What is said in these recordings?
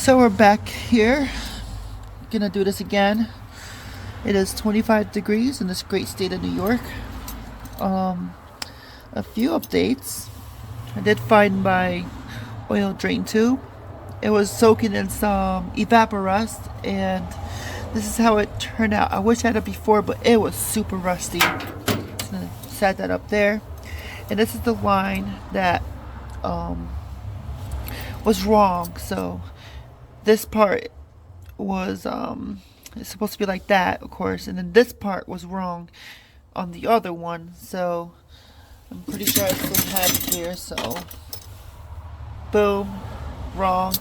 So we're back here. Gonna do this again. It is 25 degrees in this great state of New York. A few updates. I did find my oil drain tube. It was soaking in some evaporust, and this is how it turned out. I wish I had it before, but it was super rusty. So I set that up there, and this is the line that was wrong. So this part was it's supposed to be like that, of course, and then this part was wrong on the other one. So I'm pretty sure I still have it here. So boom, wrong,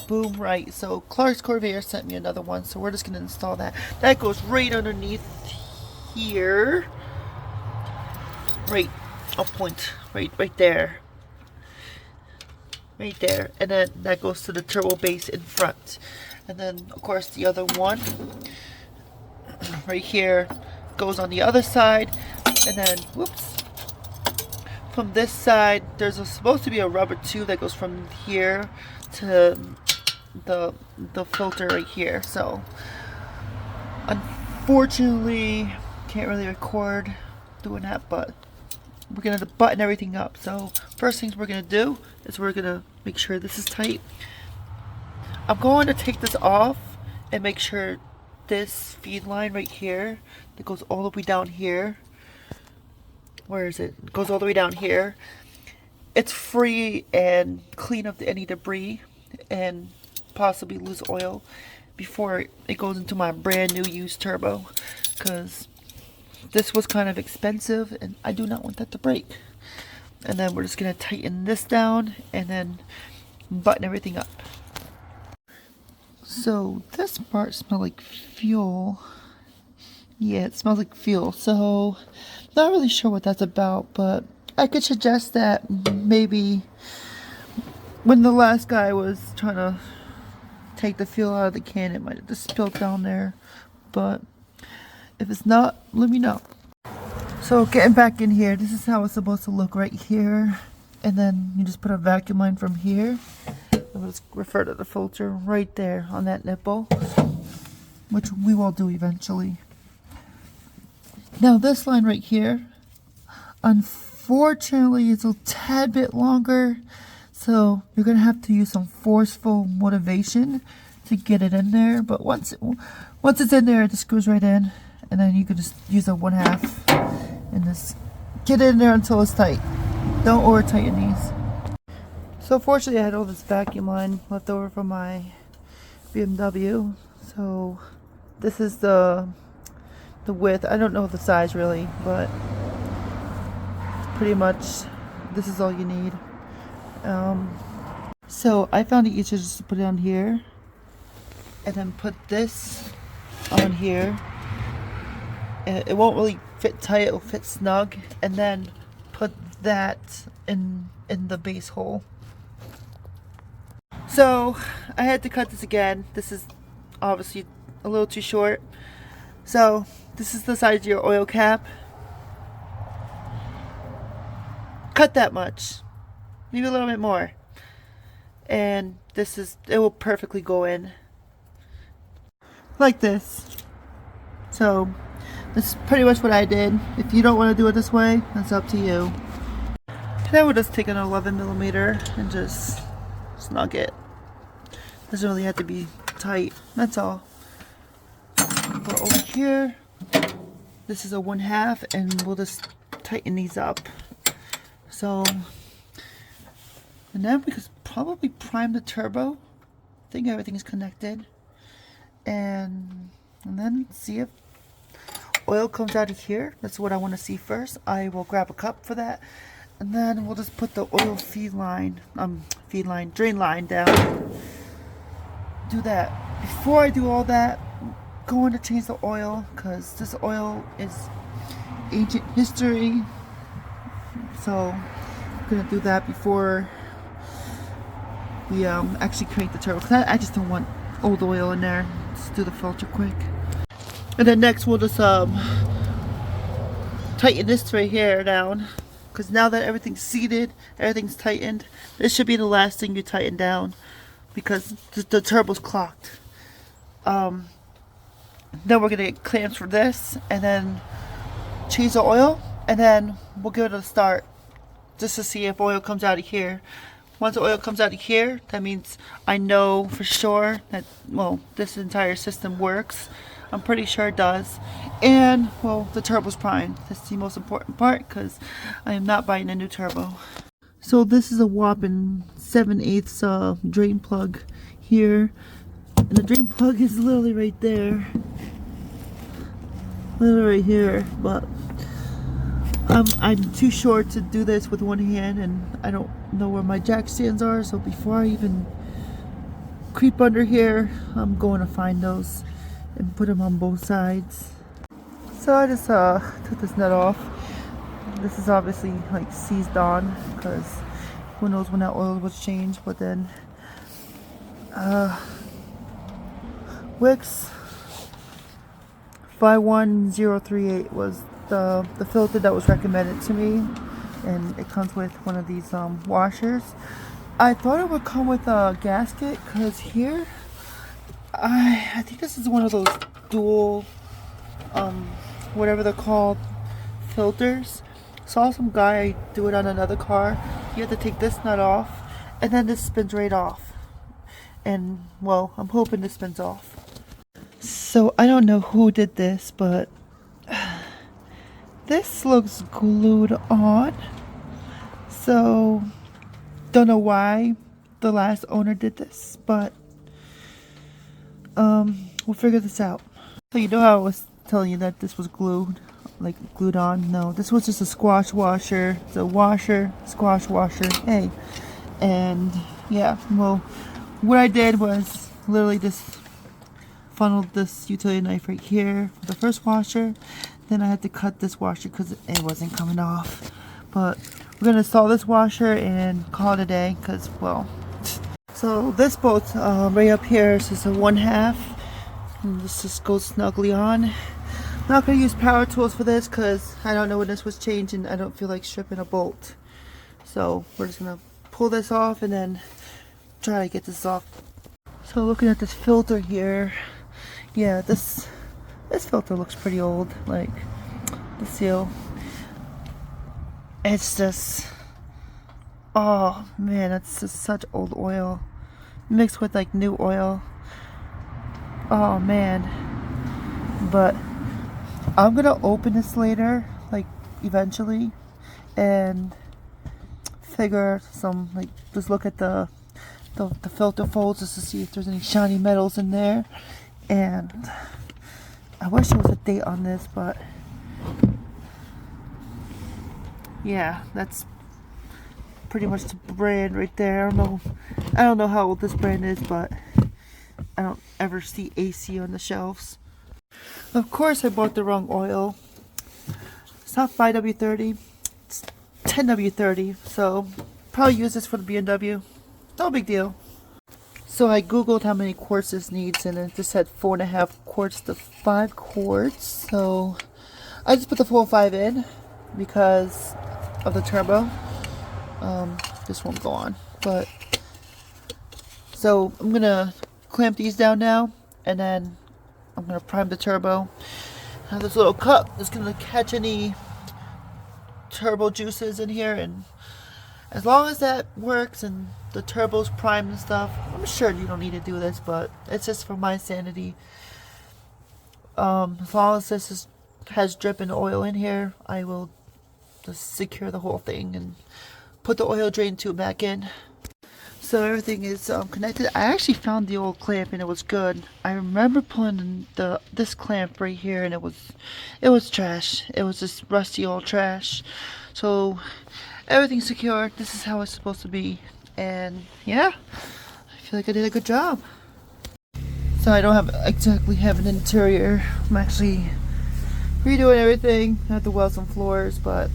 boom, right. So Clark's Corvair sent me another one, so we're just gonna install that. That goes right underneath here, right, I'll point right there, right there, and then that goes to the turbo base in front. And then of course the other one right here goes on the other side, and then whoops, from this side there's supposed to be a rubber tube that goes from here to the filter right here. So unfortunately can't really record doing that, but we're gonna button everything up. So first things we're gonna do is we're gonna make sure this is tight. I'm going to take this off and make sure this feed line right here that goes all the way down here, where is it? It goes all the way down here. It's free and clean of any debris and possibly loose oil before it goes into my brand new used turbo, because this was kind of expensive and I do not want that to break. And then we're just going to tighten this down and then button everything up. So this part smells like fuel. Yeah, it smells like fuel. So not really sure what that's about, but I could suggest that maybe when the last guy was trying to take the fuel out of the can, it might have just spilled down there. But if it's not, let me know. So getting back in here, this is how it's supposed to look right here. And then you just put a vacuum line from here. I'll just refer to the filter right there on that nipple, which we will do eventually. Now this line right here, unfortunately it's a tad bit longer, so you're gonna have to use some forceful motivation to get it in there. But once it's in there, it just goes right in, and then you can just use a 1/2 and just get it in there until it's tight. Don't over tighten these. So fortunately I had all this vacuum line left over from my BMW. So this is the width. I don't know the size really, but pretty much this is all you need. So I found it easier just to put it on here and then put this on here. It won't really fit tight, it'll fit snug, and then put that in the base hole. So I had to cut this again. This is obviously a little too short. So this is the size of your oil cap. Cut that much, maybe a little bit more, and it will perfectly go in like this. So that's pretty much what I did. If you don't want to do it this way, that's up to you. Then we'll just take an 11mm and just snug it. Doesn't really have to be tight, that's all. But over here, this is a 1/2, and we'll just tighten these up. So, and then we could probably prime the turbo. I think everything's connected. And then see if oil comes out of here. That's what I want to see first. I will grab a cup for that. And then we'll just put the oil drain line down. Do that. Before I do all that, I'm going to change the oil, because this oil is ancient history. So I'm going to do that before we actually create the turbo, because I just don't want old oil in there. Just do the filter quick. And then next we'll just tighten this right here down, because now that everything's seated, everything's tightened, this should be the last thing you tighten down because the turbo's clogged. Then we're gonna get clamps for this, and then change the oil, and then we'll give it a start just to see if oil comes out of here. Once the oil comes out of here, that means I know for sure that, well, this entire system works. I'm pretty sure it does. And, well, the turbo's primed. That's the most important part, because I am not buying a new turbo. So this is a whopping 7/8 drain plug here. And the drain plug is literally right there. Literally right here. But I'm too short to do this with one hand, and I don't know where my jack stands are, so before I even creep under here, I'm going to find those and put them on both sides. So I just took this nut off. This is obviously like seized on, because who knows when that oil was changed. But then Wix 51038 was the filter that was recommended to me, and it comes with one of these washers. I thought it would come with a gasket, because here I think this is one of those dual whatever they're called, filters. Saw some guy do it on another car. You have to take this nut off, and then this spins right off. And, well, I'm hoping this spins off. So I don't know who did this, but this looks glued on. So don't know why the last owner did this, but we'll figure this out. So you know how I was telling you that this was glued, like glued on? No, this was just a squash washer. It's a washer, squash washer. Hey, and yeah, well, what I did was literally just funneled this utility knife right here for the first washer. Then I had to cut this washer because it wasn't coming off. But we're gonna install this washer and call it a day, because, well, so this bolt right up here is just a 1/2, and this just goes snugly on. I'm not gonna use power tools for this because I don't know when this was changed, and I don't feel like stripping a bolt. So we're just gonna pull this off and then try to get this off. So looking at this filter here, yeah, this filter looks pretty old. Like the seal, it's just, oh man, that's just such old oil mixed with like new oil. Oh man. But I'm gonna open this later, like eventually, and figure some, like, just look at the filter folds just to see if there's any shiny metals in there. And I wish there was a date on this, but yeah, that's pretty much the brand right there. I don't know how old this brand is, but I don't ever see AC on the shelves. Of course I bought the wrong oil. It's not 5W30, it's 10W30, so probably use this for the BMW. No big deal. So I googled how many quarts this needs, and it just said 4.5 quarts to 5 quarts. So I just put the full 5 in because of the turbo. This won't go on, but so I'm gonna clamp these down now, and then I'm gonna prime the turbo. I have this little cup that's gonna catch any turbo juices in here, and as long as that works and the turbo's primed and stuff, I'm sure you don't need to do this, but it's just for my sanity. As long as this has dripping oil in here, I will just secure the whole thing and put the oil drain tube back in. So everything is connected. I actually found the old clamp and it was good. I remember pulling this clamp right here, and it was trash. It was just rusty old trash. So everything's secure. This is how it's supposed to be, and yeah, I feel like I did a good job. So I don't exactly have an interior. I'm actually redoing everything. I have to weld some floors, but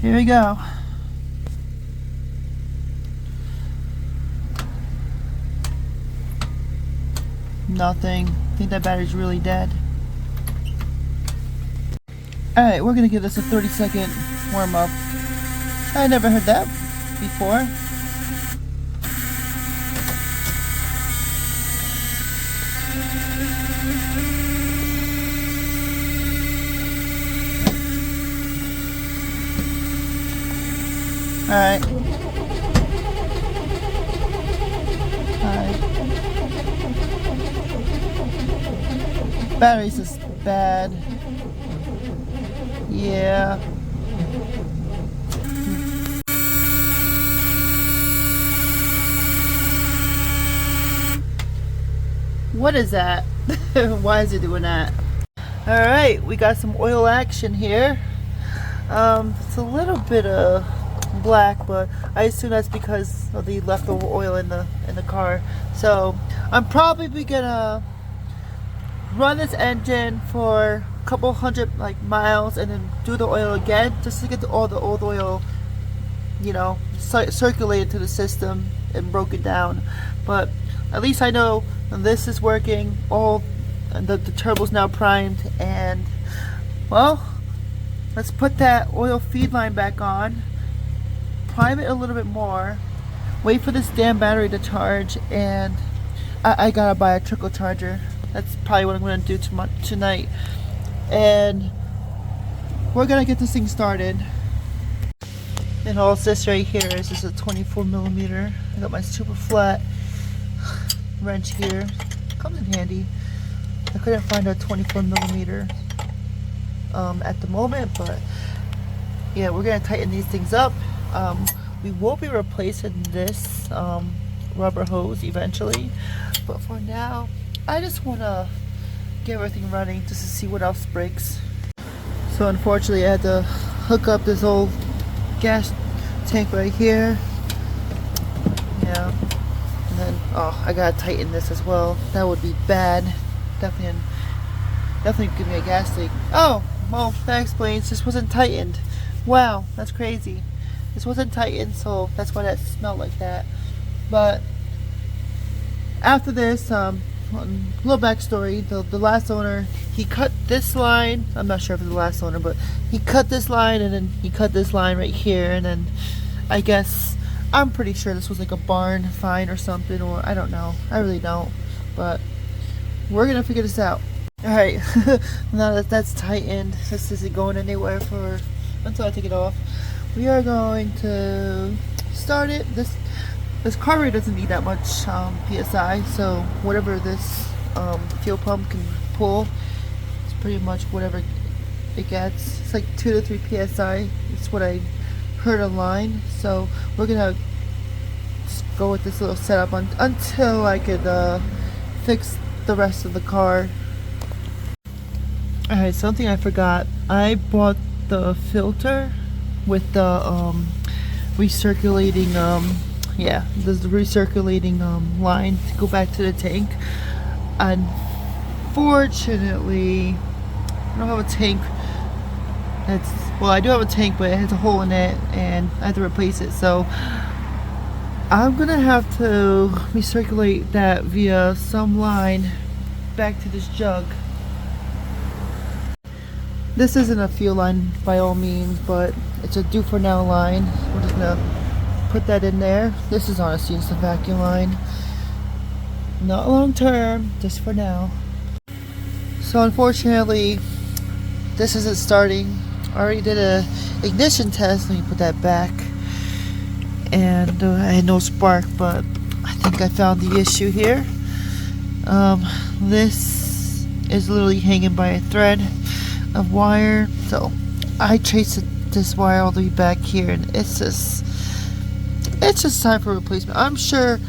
here we go. Nothing. I think that battery's really dead. Alright, we're gonna give this a 30-second warm up. I never heard that before. Alright. Alright. Batteries is bad. Yeah. What is that? Why is it doing that? Alright, we got some oil action here. It's a little bit of black, but I assume that's because of the leftover oil in the car. So I'm probably gonna run this engine for a couple hundred miles and then do the oil again just to get all the old oil, you know, circulated to the system and broken down. But at least I know this is working. All the turbo's now primed, and well, let's put that oil feed line back on, prime it a little bit more, wait for this damn battery to charge, and I gotta buy a trickle charger. That's probably what I'm gonna do tonight, and we're gonna get this thing started. And all this right here is just a 24mm. I got my super flat wrench here. Comes in handy. I couldn't find a 24mm at the moment, but yeah, we're gonna tighten these things up. We will be replacing this rubber hose eventually, but for now I just want to get everything running just to see what else breaks. So unfortunately I had to hook up this old gas tank right here. Yeah, and then I gotta tighten this as well. That would be bad. Definitely give me a gas leak. Oh, well, that explains. This wasn't tightened. Wow, that's crazy. This wasn't tightened, so that's why that smelled like that. But after this, little backstory. The last owner, he cut this line. I'm not sure if it's the last owner, but he cut this line, and then he cut this line right here, and then I guess I'm pretty sure this was like a barn find or something, or I don't know. I really don't, but we're gonna figure this out. All right, now that that's tightened, this isn't going anywhere until I take it off. We are going to start it. This carburetor doesn't need that much PSI, so whatever this fuel pump can pull, it's pretty much whatever it gets. It's like 2 to 3 PSI. It's what I heard online. So we're gonna just go with this little setup until I could fix the rest of the car. Alright, something I forgot. I bought the filter with the recirculating there's the recirculating line to go back to the tank. Unfortunately, I don't have a tank I do have a tank, but it has a hole in it and I have to replace it, so I'm gonna have to recirculate that via some line back to this jug. This isn't a fuel line by all means, but it's a do for now line. We're just gonna put that in there. This is honestly just a vacuum line. Not long term, just for now. So unfortunately, this isn't starting. I already did a ignition test. Let me put that back. And I had no spark, but I think I found the issue here. This is literally hanging by a thread of wire. So I traced this wire all the way back here, and it's just time for replacement. I'm sure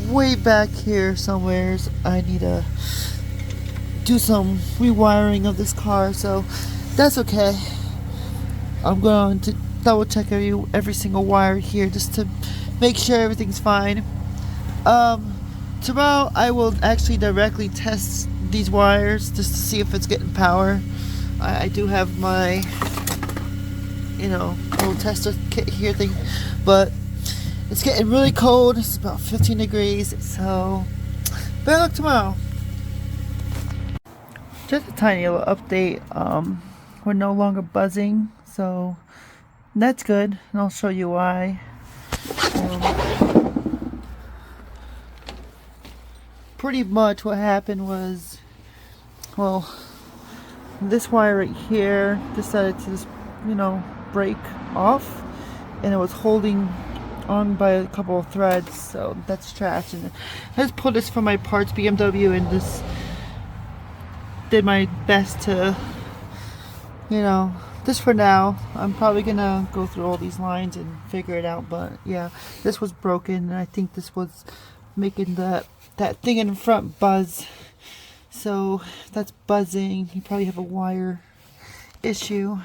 way back here somewhere I need to do some rewiring of this car, so that's okay. I'm going to double check every single wire here just to make sure everything's fine. Tomorrow I will actually directly test these wires just to see if it's getting power. I do have my little tester kit here thing, but it's getting really cold. It's about 15 degrees, so better luck tomorrow. Just a tiny little update. We're no longer buzzing, so that's good, and I'll show you why. Pretty much what happened was, well, this wire right here decided to just, break off, and it was holding on by a couple of threads, so that's trash. And I just pulled this from my parts BMW and just did my best to, you know, just for now. I'm probably gonna go through all these lines and figure it out, but yeah, this was broken, and I think this was making that thing in front buzz. So if that's buzzing, you probably have a wire issue.